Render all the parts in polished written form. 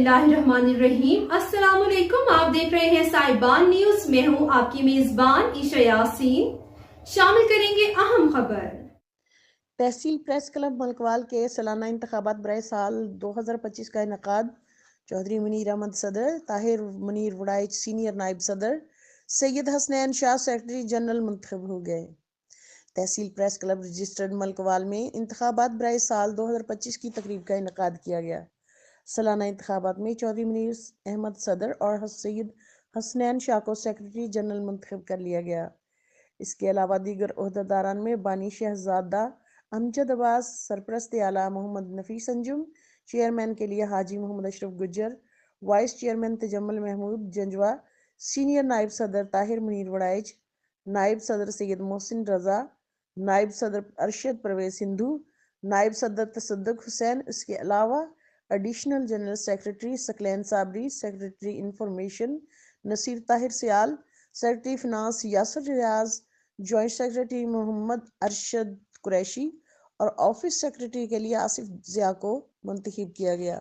बिस्मिल्लाहिर्रहमानिर्रहीम। अस्सलाम वालेकुम। आप देख रहे हैं साहिबान न्यूज। मैं हूं आपकी मेजबान ईशा यासीन। शामिल करेंगे अहम खबर। तहसील प्रेस क्लब मलकवाल के सालाना इंतखाबात बराए साल 2025 का इनकाद चौधरी मुनीर अहमद सदर, ताहिर मुनीर वड़ाइच सीनियर नायब सदर, सैयद हसनैन शाह सेक्रेटरी जनरल मुंतखब हो गए। तहसील प्रेस क्लब रजिस्टर्ड मलकवाल में इंतखाबात बराए साल 2025 की तकरीब का इनकाद किया गया। सालाना इंतखाबात में चौधरी मुनीर अहमद सदर और सैयद हसनैन शाह को सेक्रेटरी जनरल मुंतखब कर लिया गया। इसके अलावा दीगर ओहदेदारान में बानी शहजादा अमजद अब्बास, सरपरस्त आला मोहम्मद नफीस अंजुम, चेयरमैन के लिए Haji Mohammad Ashraf Gujjar, vice chairman Tajammul Mahmood Janjua, senior नायब सदर ताहिर मुनीर वड़ाइच, नायब सदर सैयद मोहसिन रजा, नायब सदर अरशद परवेज सिंधु, नायब सदर तसद्दुक हुसैन। इसके अलावा additional general secretary Saqlain Sabri, secretary information Naseer Tahir Sial, secretary finance Yasir Riaz, joint secretary Mohammad Arshad Qureshi और ऑफिस सेक्रेटरी के लिए आसिफ जिया को मुंतखब किया गया।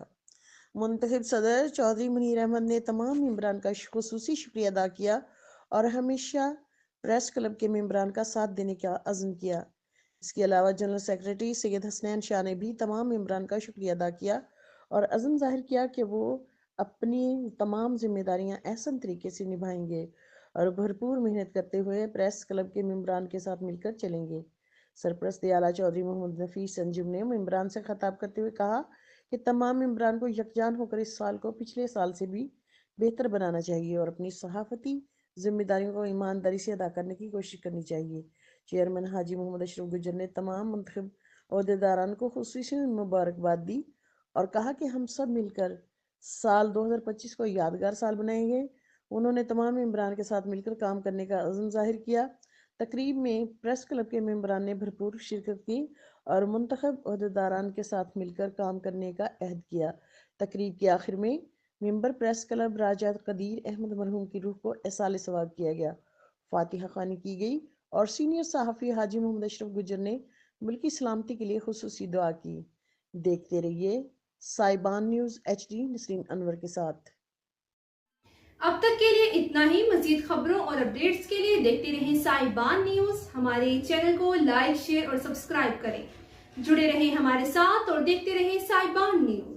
मुंतखब सदर चौधरी मुनीर अहमद ने तमाम मेंबरान का खुसूसी शुक्रिया अदा किया और हमेशा प्रेस क्लब के मेंबरान का साथ देने का अज़्म किया। इसके अलावा जनरल सेक्रेटरी सैयद हसनैन शाह ने भी तमाम मेंबरान का शुक्रिया अदा किया और अज़्म ज़ाहिर किया कि वो अपनी तमाम जिम्मेदारियां अहसन तरीके से निभाएंगे और भरपूर मेहनत करते हुए प्रेस क्लब के मेंबरान के साथ मिलकर चलेंगे। सरपरस्त आला चौधरी मोहम्मद नफीस अंजुम ने मेंबरान से खिताब करते हुए कहा कि तमाम मेंबरान को यकजान होकर इस साल को पिछले साल से भी बेहतर बनाना चाहिए और अपनी सहाफ़ती जिम्मेदारियों को ईमानदारी से अदा करने की कोशिश करनी चाहिए। चेयरमैन हाजी मोहम्मद अशरफ गुज्जर ने तमाम मुंतखब ओहदेदारान को खुसूसी मुबारकबाद दी और कहा कि हम सब मिलकर साल 2025 को यादगार साल बनाएंगे। उन्होंने तमाम मेंबरान के साथ मिलकर काम करने का अज़्म ज़ाहिर किया। तकरीब में प्रेस क्लब के मेंबरान ने भरपूर शिरकत की और मुंतखब ओहदेदारान के साथ मिलकर काम करने का अहद किया। तकरीब के आखिर में मेंबर प्रेस क्लब राजा कदीर अहमद मरहूम की रूह को एहसाल सवाब किया गया, फातिहा ख़्वानी की गई और सीनियर सहाफ़ी हाजी मोहम्मद अशरफ गुज्जर ने मुल्की सलामती के लिए खुसूसी दुआ की। देखते रहिए साहिबान न्यूज़ HD नसरीन अनवर के साथ। अब तक के लिए इतना ही। मजीद खबरों और अपडेट्स के लिए देखते रहें साहिबान न्यूज। हमारे चैनल को लाइक, शेयर और सब्सक्राइब करें। जुड़े रहें हमारे साथ और देखते रहें साहिबान न्यूज।